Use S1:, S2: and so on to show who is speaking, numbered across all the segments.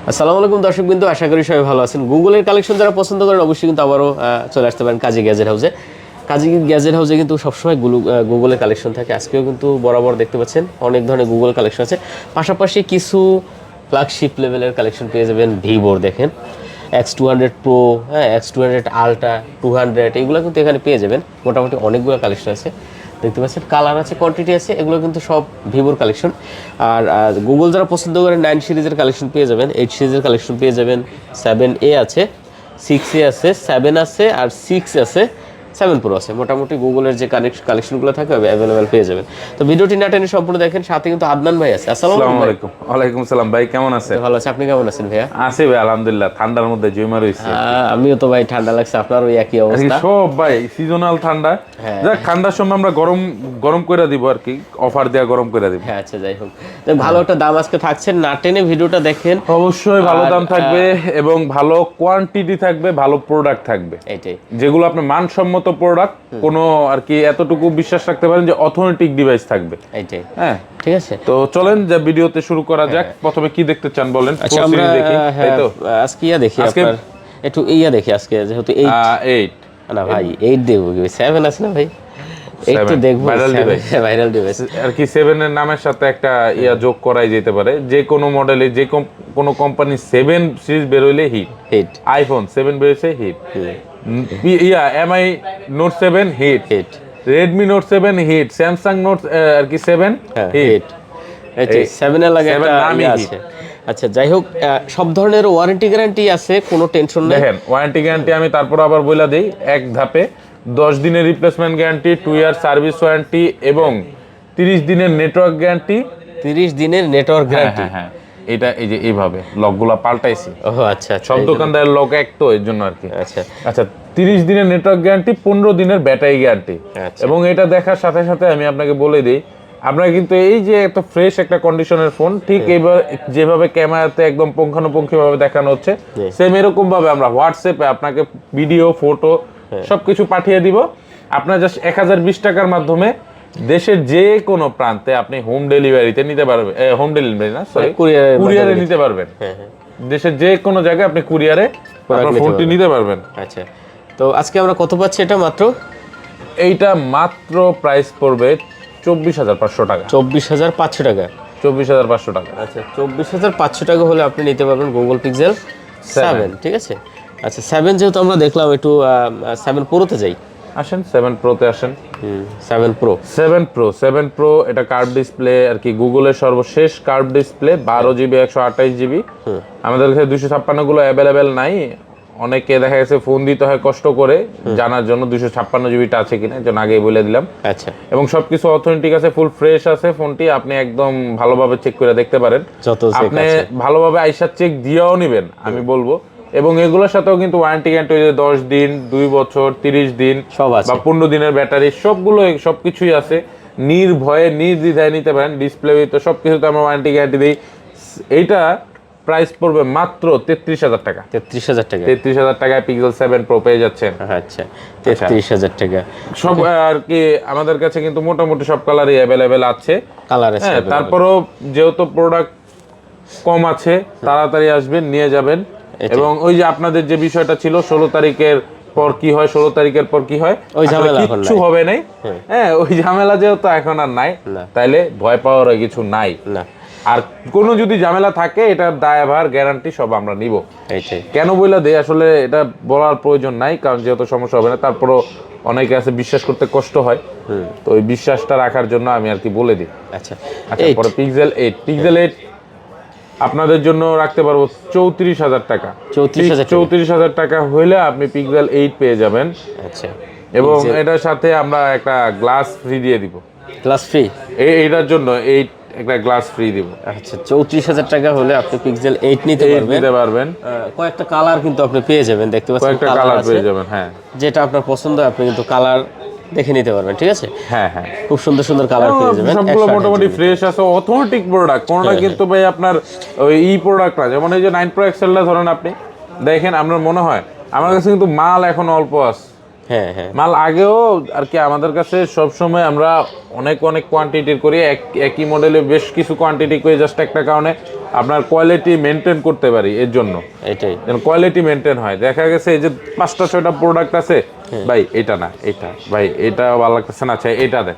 S1: আসসালামু আলাইকুম দর্শকবৃন্দ, আশা করি সবাই ভালো আছেন। গুগলের কালেকশন যারা পছন্দ করেন অবশ্যই কিন্তু আবারও চলে আসতে পারেন কাজী গ্যাজেট হাউসে। কাজী গ্যাজেট হাউসে কিন্তু সবসময় গুগলের কালেকশন থাকে। আজকেও কিন্তু বরাবর দেখতে পাচ্ছেন অনেক ধরনের গুগল কালেকশন আছে, পাশাপাশি কিছু ফ্ল্যাগশিপ লেভেলের কালেকশন পেয়ে যাবেন। ভিভোর দেখেন X200 Pro, হ্যাঁ X200 Ultra 200, এগুলো কিন্তু এখানে পেয়ে যাবেন। মোটামুটি অনেকগুলো কালেকশন আছে, দেখতে পাচ্ছেন কালার আছে, কোয়ান্টিটি আছে, এগুলো কিন্তু সব ভিভোর কালেকশন। আর গুগল যারা পছন্দ করেন 9 সিরিজের কালেকশন পেয়ে যাবেন, 8 সিরিজের কালেকশন পেয়ে যাবেন, 7A আছে, 6A আছে, 7 আছে, আর 6 আছে, 7 Pro আছে। মোটামুটি গুগলের যে কালেকশনগুলো থাকে অ্যাভেলেবেল পেয়ে যাবেন। তো ভিডিওটি না টেনে সম্পূর্ণ দেখেন, সাথে কিন্তু আদনান ভাই আছে।
S2: আসসালামু আলাইকুম। ওয়ালাইকুম সালাম ভাই, কেমন আছেন?
S1: ভালো আছে, আপনি কেমন আছেন ভাইয়া?
S2: আছি ভাই আলহামদুলিল্লাহ, ঠান্ডার মধ্যে জুইমা রইছে।
S1: আমিও তো ভাই ঠান্ডা লাগছে, আপনার ওই একই অবস্থা।
S2: সব ভাই সিজনাল ঠান্ডা। যাক, ঠান্ডার সময় আমরা গরম গরম করে দিব আর কি, অফার দেয়া গরম করে দিব।
S1: হ্যাঁ আচ্ছা, যাই হোক, তো ভালো একটা দাম আজকে থাকছে, না টেনে ভিডিওটা দেখেন।
S2: অবশ্যই ভালো দাম থাকবে এবং ভালো কোয়ান্টিটি থাকবে, ভালো প্রোডাক্ট থাকবে।
S1: এইটাই,
S2: যেগুলো আপনার মানসম্মত প্রোডাক্ট, কোনো আর কি এতটুকু বিশ্বাস রাখতে পারেন যে অথেন্টিক ডিভাইস থাকবে।
S1: এইটাই,
S2: হ্যাঁ
S1: ঠিক আছে।
S2: তো চলেন যে ভিডিওতে শুরু করা যাক। প্রথমে কি দেখতে চান বলেন?
S1: আচ্ছা, আমরা আজকে দেখি, আপনার একটু দেখি আজকে, যেহেতু
S2: 8
S1: না ভাই 8 দেব, 7 আছে না ভাই, 8 তো দেখবো। ভাইরাল ডিভাইস
S2: আর কি 7 এর নামের সাথে একটা যোগ করাই যেতে পারে। যে কোনো মডেলে যে কোনো কোম্পানি 7 সিরিজ বের হইলে হিট। আইফোন 7 বের হইছে hit, MI note 7 hit, Redmi note 7 hit, Samsung note আর কি 7 হিট।
S1: এই 7 এর লাগে একটা নামই আছে। আচ্ছা, যাই হোক, সব ধরনের ওয়ারেন্টি গ্যারান্টি আছে, কোনো টেনশন নেই।
S2: দেখেন ওয়ারেন্টি গ্যারান্টি আমি তারপর আবার বইলা দেই এক ধাপে। 10 দিনের replacement guarantee, 2 year service warranty এবং 30 দিনের নেটওয়ার্ক গ্যারান্টি।
S1: 30 দিনের নেটওয়ার্ক গ্যারান্টি,
S2: হ্যাঁ এটা এই যে এইভাবে লকগুলো পাল্টাইছি।
S1: ও আচ্ছা,
S2: সব দোকানদারের লক এক তো, এর জন্য আর কি।
S1: আচ্ছা
S2: আচ্ছা, 30 দিনের নেটওয়ার্ক গ্যারান্টি, 15 দিনের ব্যাটারি গ্যারান্টি। এবং এটা দেখার সাথে সাথে আমি আপনাকে বলে দিই, আপনারা কিন্তু এই যে এত ফ্রেশ একটা কন্ডিশনের ফোন, ঠিক এইবার যেভাবে ক্যামেরাতে একদম পুঙ্খানুপুঙ্খভাবে দেখানো হচ্ছে, সেম এরকম ভাবে আমরা হোয়াটসঅ্যাপে আপনাকে ভিডিও, ফটো সবকিছু পাঠিয়ে দিব। আপনার জাস্ট 1020 টাকার মাধ্যমে দেশের যে কোনো প্রান্তে আপনি হোম ডেলিভারিতে নিতে পারবেন। হোম ডেলিভারি না, সরি, কুরিয়ারে নিতে পারবেন। দেশের যে কোনো জায়গায় আপনি কুরিয়ারে আপনার ফোনটি নিতে পারবেন।
S1: আচ্ছা, তো আজকে আমরা কত পাচ্ছি এটা?
S2: এইটা মাত্র প্রাইস পড়বে 24,500 টাকা।
S1: 24,500 টাকা,
S2: 24,500 টাকা।
S1: আচ্ছা, 24,500 টাকা হলে আপনি নিতে পারবেন গুগল পিক্সেল 7, ঠিক আছে। আচ্ছা, 7 যেহেতু আমরা দেখলাম, একটু 7 প্রোতে যাই।
S2: আসেন 7 প্রোতে আসেন। 7 প্রো এটা কার্ভ ডিসপ্লে আর কি, গুগলের সর্বশেষ কার্ভ ডিসপ্লে, 12GB 128GB। আমাদের কাছে 256 গুলো অ্যাভেলেবেল নাই। অনেকে দেখা গেছে ফোন দিতে হয় কষ্ট করে জানার জন্য 256GBটা আছে কিনা, যেন আগেই বলে দিলাম।
S1: আচ্ছা,
S2: এবং সবকিছু অথেন্টিক আছে, ফুল ফ্রেশ আছে ফোনটি। আপনি একদম ভালোভাবে চেক করে দেখতে পারেন। আপনি ভালোভাবে আইসা চেক দিয়েও নেবেন আমি বলবো। এবং এগুলোর সাথেও কিন্তু ওয়ারেন্টি গ্যারান্টি 10 দিন, 2 বছর, 30 দিন
S1: সব আছে,
S2: বা 15 দিনের ব্যাটারি, সবকিছুই আছে। নির্ভয়ে নির্দ্বিধায় নিতে পারেন। ডিসপ্লে তো সবকিছুতে আমরা ওয়ারেন্টি গ্যারান্টি দিই। এইটা প্রাইস পড়বে মাত্র 33,000 টাকা। 33,000 টাকায় পিক্সেল 7 প্রো পেয়ে যাচ্ছেন।
S1: আচ্ছা, 33,000 টাকা।
S2: সব আর কি আমাদের কাছে কিন্তু মোটামুটি সব কালারই অ্যাভেলেবেল আছে। তারপরও যেহেতু প্রোডাক্ট কম আছে, তাড়াতাড়ি আসবেন, নিয়ে যাবেন। এবং ওই যে আপনাদের যে বিষয়টা ছিল 16 তারিখের পর কি হয়, 16 তারিখের পর কি হয়,
S1: ওই ঝামেলা
S2: কিছু হবে নাই। হ্যাঁ, ওই ঝামেলা যেহেতু এখন আর নাই, তাইলে ভয় পাওয়ার কিছু নাই। আর কোনো যদি ঝামেলা থাকে, এটার দায়ভার গ্যারান্টি সব আমরা নিব। কেন বইলা দেই, আসলে এটা বলার প্রয়োজন নাই, কারণ যেহেতু সমস্যা হবে না। তারপরও অনেকে আছে বিশ্বাস করতে কষ্ট হয়, তো ওই বিশ্বাসটা রাখার জন্য আমি আর কি বলে দিই।
S1: আচ্ছা,
S2: পরে পিক্সেল 8 আপনাদের জন্য রাখতে পারবো 34,000 টাকা। 34,000 টাকা হইলে আপনি পিক্সেল 8 পেয়ে যাবেন।
S1: আচ্ছা,
S2: এবং এটার সাথে আমরা একটা গ্লাস ফ্রি দিয়ে দিব।
S1: Glass free?
S2: এইটার জন্য একটা গ্লাস ফ্রি দিব।
S1: আচ্ছা, 34,000 টাকা হলে আপনি পিক্সেল 8 নিতে পারবেন। কয়েকটা কালার কিন্তু আপনি পেয়ে যাবেন, দেখতে পাচ্ছেন
S2: কয়েকটা কালার পেয়ে যাবেন। হ্যাঁ,
S1: যেটা আপনার পছন্দ আপনি কিন্তু কালার দেখে নিতে পারবেন, ঠিক আছে।
S2: হ্যাঁ,
S1: খুব সুন্দর সুন্দর কালার পেয়ে যাবেন।
S2: সবগুলো মোটামুটি ফ্রেশ আছে, অথেন্টিক প্রোডাক্ট। কোনটা কিন্তু ভাই আপনার ওই প্রোডাক্ট না। যেমন এই যে 9 Pro XLটা ধরেন, আপনি দেখেন, আপনার মনে হয় আমার কাছে কিন্তু মাল এখন অল্প আছে,
S1: হ্যাঁ হ্যাঁ
S2: মাল আগেও আর কি আমাদের কাছে সব সময় আমরা অনেক অনেক কোয়ান্টিটির করি, একই মডেলে বেশ কিছু কোয়ান্টিটি করে, জাস্ট একটা কারণে আপনার কোয়ালিটি মেনটেন করতে পারি, এর জন্য
S1: এটাই।
S2: কোয়ালিটি মেনটেন হয়। দেখা গেছে এই যে 5টা 6টা প্রোডাক্ট আছে, ভাই এটা না এটা, ভাই এটা ভালো লাগতেছে না, আচ্ছা এটা দেন,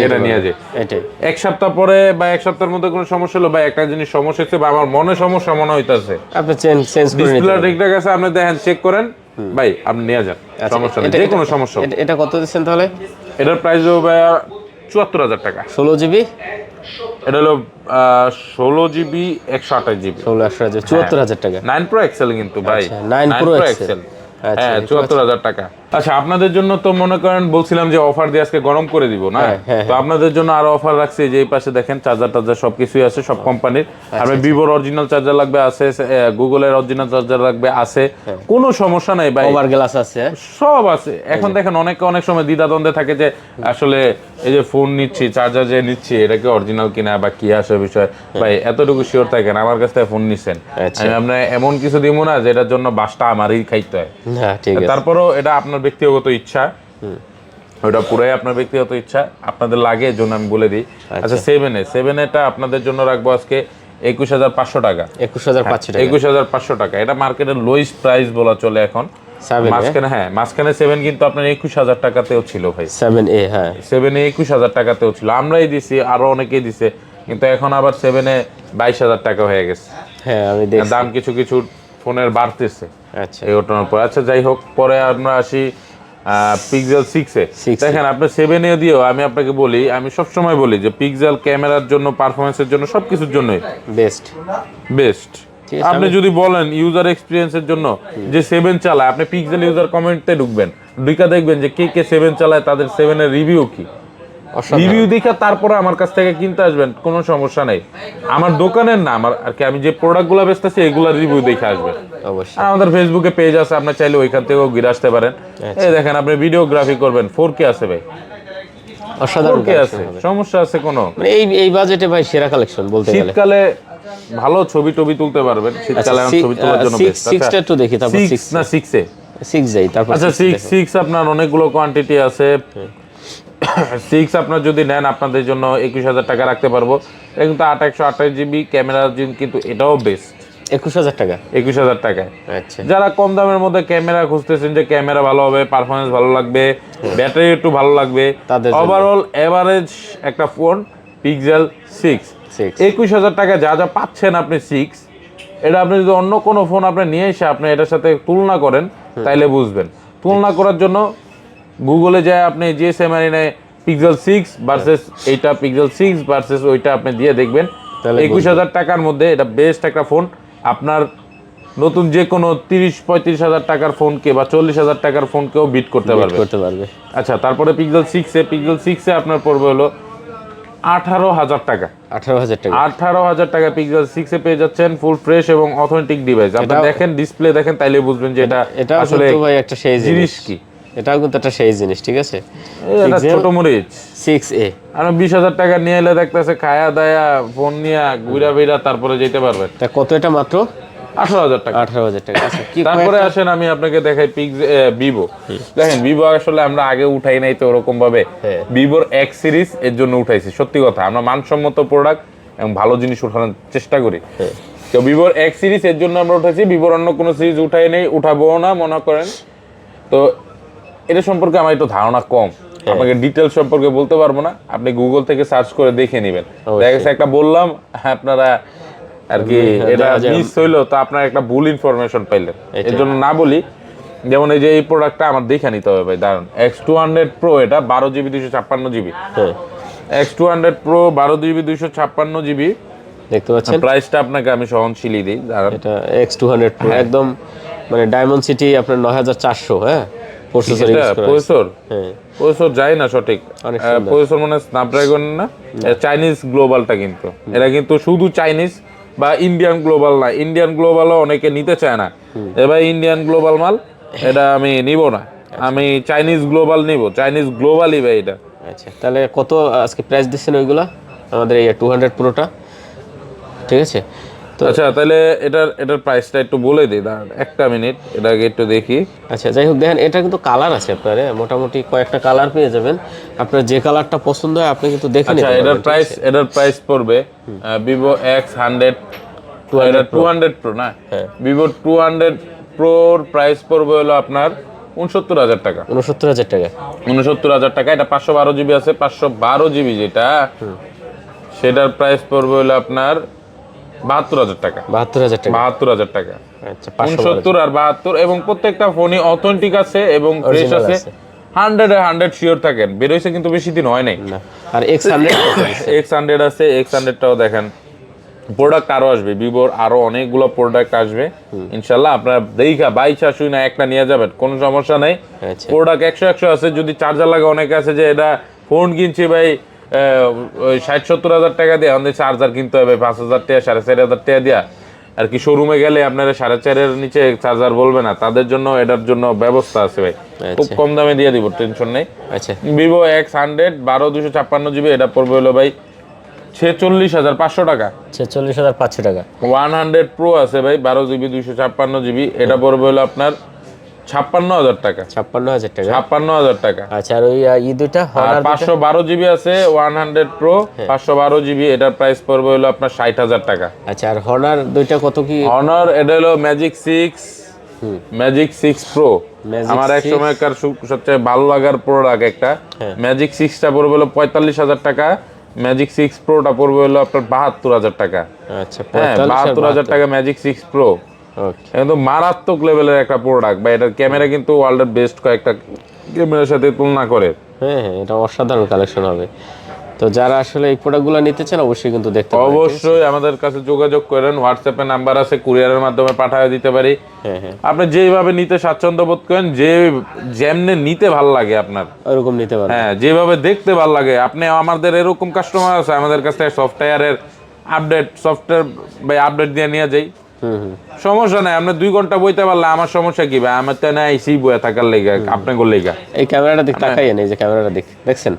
S2: এটা নিয়ে যায়।
S1: এটাই।
S2: এক সপ্তাহ পরে বা এক সপ্তাহের মধ্যে কোনো সমস্যা হলো, বা একটা জিনিস সমস্যা হচ্ছে বা আমার মনে সমস্যা মনে হইতাছে,
S1: আপনি চেঞ্জ করে নিতে
S2: ডিসপ্লে
S1: পারবেন।
S2: ঠিকঠাক আছে, আপনি দেখেন চেক করেন, ভাই আপনি নিয়ে যান, সমস্যা নেই, যে কোনো সমস্যা হোক।
S1: এটা কত দিচ্ছেন তাহলে?
S2: এটার প্রাইস হবে ভাইয়া 74,000 টাকা।
S1: 16 GB,
S2: এটা হলো 16 GB 128 GB,
S1: 74,000 টাকা।
S2: 9 Pro XL কিন্তু ভাই,
S1: আচ্ছা, 9 Pro XL। আচ্ছা,
S2: হ্যাঁ 74,000 টাকা। আচ্ছা, আপনাদের জন্য তো মনে করেন বলছিলাম যে অফার দিয়ে আজকে গরম করে দিব না, তো আপনাদের জন্য আরো অফার রাখছি, যে এই পাশে দেখেন চার্জার টার্জার সবকিছুই আছে সব কোম্পানির। আপনি ভিভোর অরিজিনাল চার্জার লাগবে আছে, গুগলের অরিজিনাল চার্জার লাগবে আছে, কোনো সমস্যা নাই ভাই,
S1: ওভার গ্লাস আছে,
S2: সব আছে। এখন দেখেন অনেকে অনেক সময় দ্বিধাদ্বন্দ্বে থাকে যে আসলে এই যে ফোন নিচ্ছি, চার্জার যে নিচ্ছি, এটা কি অরিজিনাল কিনা বা কি আসে বিষয়, ভাই এতটুকু শিওর থাকেন, আমার কাছ থেকে ফোন নিছেন, আমি আপনার এমন কিছু দিব না যেটার জন্য বাসটা আমারই খাইতে হয়।
S1: হ্যাঁ ঠিক আছে।
S2: তারপরও এটা আপনার ব্যক্তিগত ইচ্ছা, ওটা পুরাই আপনার ব্যক্তিগত ইচ্ছা, আপনাদের লাগে এর জন্য আমি বলে দিই। আচ্ছা, 7A আপনাদের জন্য রাখবো আজকে 21,500 টাকা।
S1: 21,500 টাকা।
S2: 21,500 টাকা, এটা মার্কেটের লোয়েস্ট প্রাইস বলা চলে এখন। মাঝখানে 7 কিন্তু আপনার 21,000 টাকাতেও ছিল ভাই।
S1: 7A, হ্যাঁ
S2: 7A 21,000 টাকাতেও ছিল, আমরাই দিছি, আরো অনেকেই দিছে, কিন্তু এখন আবার 7A 22,000 টাকা হয়ে গেছে।
S1: হ্যাঁ আমি দেখছি।
S2: দাম কিছু কিছু ফোনের বাড়তেছে
S1: আচ্ছা,
S2: এই ঘটনার পর। আচ্ছা যাই হোক, পরে আমরা আসি পিক্সেল 6-এ।
S1: 6
S2: দেখেন আপনি 7A দিয়েও আমি আপনাকে বলি, আমি সবসময় বলি যে পিক্সেল ক্যামেরার জন্য, পারফরমেন্সের জন্য, সবকিছুর জন্যই বেস্ট। আপনি যদি বলেন ইউজার এক্সপিরিয়েন্সের জন্য যে 7 চালায়, আপনি পিক্সেল ইউজার কমেন্টে ঢুকবেন, ঢুকা দেখবেন যে কে কে 7 চালায়, তাদের 7 এর রিভিউ কি, রিভিউ দেখে তারপরে আমার কাছ থেকে কিনতে আসবেন, কোনো সমস্যা নেই। আমার দোকানের না, আমার আর কি, আমি যে প্রোডাক্টগুলো বেচতেছি এগুলোর রিভিউ দেখে আসবেন।
S1: অবশ্যই।
S2: আর আমাদের ফেসবুকে পেজ আছে, আপনি চাইলে ওইখান থেকেও ঘুরে আসতে পারেন। এই দেখেন আপনি ভিডিওগ্রাফি করবেন, 4K আছে ভাই,
S1: অসাধারণ
S2: 4K আছে, সমস্যা আছে কোনো?
S1: মানে এই বাজেটে ভাই সেরা কালেকশন বলতে গেলে।
S2: শীতকালে ভালো ছবি টবি তুলতে পারবেন, শীতকালে ছবি তোলার জন্য বেস্ট।
S1: 6টা একটু দেখি, তারপর
S2: 6 না 6A
S1: 6 যাই, তারপর
S2: আচ্ছা 6 আপনার অনেকগুলো কোয়ান্টিটি আছে। 6 আপনার যদি নেন, আপনাদের জন্য 21,000 টাকা রাখতে পারবো। এটা কিন্তু 8/128 GB ক্যামেরা, কিন্তু এটাও বেস্ট।
S1: 21,000 টাকা।
S2: 21,000 টাকায়।
S1: আচ্ছা,
S2: যারা কম দামের মধ্যে ক্যামেরা খুঁজতেছেন, যে ক্যামেরা ভালো হবে, পারফরমেন্স ভালো লাগবে, ব্যাটারি একটু ভালো লাগবে, ওভারঅল এভারেজ একটা ফোন পিক্সেল 6 21,000 টাকা যা যা পাচ্ছেন আপনি 6, এটা আপনি যদি অন্য কোনো ফোন আপনি নিয়ে এসে আপনি এটার সাথে তুলনা করেন, তাইলে বুঝবেন। তুলনা করার জন্য গুগলে যায় আপনি জিএসএমআরএনে পিক্সেল 6 ভার্সেস এইটা, পিক্সেল 6 ভার্সেস ওইটা আপনি দিয়ে দেখবেন, 21,000 টাকার মধ্যে এটা বেস্ট একটা ফোন। আপনার নতুন যে কোনো 30-35,000 টাকার ফোনকে বা 40,000 টাকার ফোনকেও বিট করতে পারবে। আচ্ছা, তারপরে পিক্সেল 6-এ আপনার পড়বে হলো 18,000 টাকা। 18,000 টাকা পিক্সেল 6-এ পেয়ে যাচ্ছেন, ফুল ফ্রেশ এবং অথেন্টিক ডিভাইস। আপনি দেখেন ডিসপ্লে দেখেন, তাইলে বুঝবেন যে এটা আসলে
S1: ভাই একটা সেই
S2: জিনিস কি।
S1: এটাও কিন্তু একটা সেই জিনিস, ঠিক আছে।
S2: এটা ছোট মরিচ
S1: 6A
S2: আর 20,000 টাকা নিয়ে এলে দেখতেছে খায়া দায়া ফোন নিয়ে ঘুরা বেড়া তারপরে যেতে পারবেন।
S1: তা কত এটা? মাত্র
S2: 18,000 টাকা।
S1: 18,000 টাকা। আচ্ছা, কি
S2: তারপরে আসেন আমি আপনাকে দেখাই ভিভো। দেখেন ভিভো আসলে আমরা আগে উঠাই নাই তো ওরকম ভাবে, ভিভোর X সিরিজ এর জন্য উঠাইছি। সত্যি কথা, আমরা মানসম্মত প্রোডাক্ট এবং ভালো জিনিস উঠানোর চেষ্টা করি। তো ভিভোর X সিরিজ এর জন্য আমরা উঠাইছি, ভিভোর অন্য কোনো সিরিজ উঠাই নেই, উঠাবো না মনে করেন। তো এটা সম্পর্কে আমার একটু ধারণা কম, আপনাকে ডিটেলস সম্পর্কে বলতে পারবো না, আপনি গুগল থেকে সার্চ করে দেখে নেবেন। দেখা গেছে একটা বললাম, আপনারা আর কি এটা মিস হইলো, তো আপনার একটা ভুল ইনফরমেশন পাইলেন, এর জন্য না বলি। যেমন এই যে এই প্রোডাক্টটা আমার দেখে নিতে হবে ভাই, দারুন X200 Pro, এটা 12GB 256GB। X200 Pro 12GB 256GB
S1: দেখতে পাচ্ছেন।
S2: প্রাইসটা আপনাকে আমি সহনশীলই দিই, দাঁড়ান।
S1: এটা X200 Pro একদম মানে ডায়মন্ড সিটি আপনার 9,400। হ্যাঁ,
S2: প্রসেসর যাই না সঠিক, প্রসেসর মানে স্ন্যাপড্রাগন না, চাইনিজ গ্লোবালটা, কিন্তু এটা কিন্তু শুধু চাইনিজ বা ইন্ডিয়ান গ্লোবাল না। ইন্ডিয়ান গ্লোবালও অনেকে নিতে চায় না, এবার ইন্ডিয়ান গ্লোবাল মাল এটা আমি নিব না, আমি চাইনিজ গ্লোবাল নিব, চাইনিজ গ্লোবালই ভাই এটা।
S1: আচ্ছা, তাহলে কত আজকে প্রাইস দিচ্ছেন ওইগুলা আমাদের এই 200 Proটা? ঠিক আছে,
S2: আচ্ছা তাহলে এটার প্রাইসটা একটু বলে দিই, দাঁড়ান একটা মিনিট, এটাকে একটু দেখি।
S1: আচ্ছা যাই হোক, দেখেন এটা কিন্তু কালার আছে আপনার, মোটামুটি কয়েকটা কালার পেয়ে যাবেন। আপনার যে কালারটা পছন্দ হয় আপনি কিন্তু দেখে নিতে
S2: আচ্ছা
S1: পারবেন।
S2: এটার প্রাইস পড়বে ভিভো X100 200 প্রো না, ভিভো 200 প্রোর প্রাইস পড়বে হলো আপনার 69,000 টাকা।
S1: 69,000 টাকা।
S2: 69,000 টাকা। এটা 512 জিবি আছে, 512 জিবি যেটা সেটার প্রাইস পড়বে হলো আপনার 72,000 টাকা।
S1: 72,000 টাকা।
S2: 72,000 টাকা।
S1: আচ্ছা
S2: 69 আর 72, এবং প্রত্যেকটা ফোনই অথেন্টিক আছে এবং ফ্রেশ
S1: Original
S2: আছে।
S1: আছে।
S2: 100 শিওর থাকেন, বের হইছে কিন্তু বেশি দিন হয় নাই।
S1: না আর X100
S2: X100 আছে, X100টাও দেখেন। প্রোডাক্ট আরো আসবে, ভিভোর আরো অনেকগুলো প্রোডাক্ট আসবে ইনশাল্লাহ। আপনারা দেখা বাইচা শুই না একটা নিয়ে যাবেন, কোনো সমস্যা নাই।
S1: আচ্ছা
S2: প্রোডাক্ট 100 আছে। যদি চার্জার লাগে, অনেকে আছে যে এটা ফোন কিনছি ভাই 60-70 হাজার টাকা দিয়ে, আমাদের চার্জার কিনতে হবে 5,000 টাকা 4,500 টাকা দিয়া, আর কি শোরুমে গেলে আপনারা 4,500-এর নিচে চার্জার বলবে না, তাদের জন্য এটার জন্য ব্যবস্থা আছে ভাই, খুব কম দামে দিয়ে দিব, টেনশন নেই।
S1: আচ্ছা
S2: ভিভো X100 12 256 জিবি, এটা পড়বে হলো ভাই 46,500 টাকা।
S1: 46,500 টাকা।
S2: 100 প্রো আছে ভাই 12 জিবি 256 জিবি, এটা পড়বে হলো আপনার 56,000 টাকা।
S1: 56,000 টাকা।
S2: 56,000 টাকা।
S1: আচ্ছা আর ওই ই দুইটা
S2: আর
S1: হনার
S2: 512 জিবি আছে 100 প্রো 512 জিবি, এটার প্রাইস পড়বে হলো আপনার 60,000 টাকা।
S1: আচ্ছা আর হনার দুইটা কত কি?
S2: অনার এটা হলো ম্যাজিক 6 প্রো,
S1: Magic
S2: আমার এক
S1: 6
S2: সময়কার সবচেয়ে ভালো লাগার প্রোডাক্ট একটা। ম্যাজিক 6টা পড়বে হলো 45,000 টাকা, ম্যাজিক 6 প্রোটা পড়বে হলো আপনার 72,000 টাকা।
S1: আচ্ছা
S2: হ্যাঁ 72,000 টাকা ম্যাজিক 6 প্রো,
S1: ওকে।
S2: একদম মারাত্মক লেভেলের একটা প্রোডাক্ট বা এটার ক্যামেরা কিন্তু ওয়ার্ল্ডের বেস্ট কয়েকটা ক্যামেরার সাথে তুলনা করে।
S1: হ্যাঁ হ্যাঁ এটা অসাধারণ কালেকশন হবে। তো যারা আসলে এই প্রোডাক্টগুলো নিতে চান অবশ্যই কিন্তু দেখতে পারেন।
S2: অবশ্যই আমাদের কাছে যোগাযোগ করেন, হোয়াটসঅ্যাপে নাম্বার আছে, কুরিয়ারের মাধ্যমে পাঠিয়ে দিতে পারি।
S1: হ্যাঁ হ্যাঁ
S2: আপনি যেভাবে নিতে স্বাচ্ছন্দ্য বোধ করেন, যেমনে নিতে ভাল লাগে আপনার,
S1: ওরকম নিতে পারেন।
S2: হ্যাঁ যেভাবে দেখতে ভাল লাগে আপনি। আমাদের এরকম কাস্টমার আছে, আমাদের কাছ থেকে সফটওয়্যার আপডেট দিয়ে নিয়ে যাই, সমস্যা নাই। আপনি 2 ঘন্টা বইতে পারলে আমার সমস্যা কি ভাই, আমার তো না এসি বইয়া থাকার লেগে আপনার লেগা।
S1: এই ক্যামেরাটা দিক তাকাইয়েন, এই যে ক্যামেরাটা দেখছেন?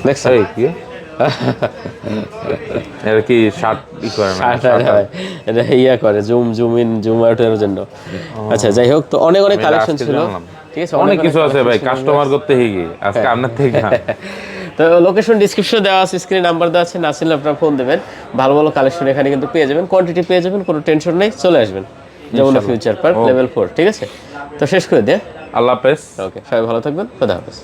S1: দেখছেন
S2: এই কি এর কি শার্ট ই করে না,
S1: এটা ইয়া করে জুম ইন জুম আউট এর জন্য। আচ্ছা যাই হোক, তো অনেক কালেকশন ছিল, ঠিক আছে,
S2: অনেক কিছু আছে ভাই, কাস্টমার করতে হিগি আজকে আপনার থেকে।
S1: তো লোকেশন ডিসক্রিপশনে দেওয়া আছে, স্ক্রিনে নাম্বার দেওয়া আছে, না চিনলে আপনারা ফোন দেবেন। ভালো ভালো কালেকশন এখানে কিন্তু পেয়ে যাবেন, কোয়ান্টিটি পেয়ে যাবেন, কোনো টেনশন নেই, চলে আসবেন যেমন ফিউচার পার্ক লেভেল 4। ঠিক আছে, তো শেষ করে দিয়ে
S2: আল্লাহ হাফেজ।
S1: ওকে, সবাই ভালো থাকবেন, খোদা হাফেজ।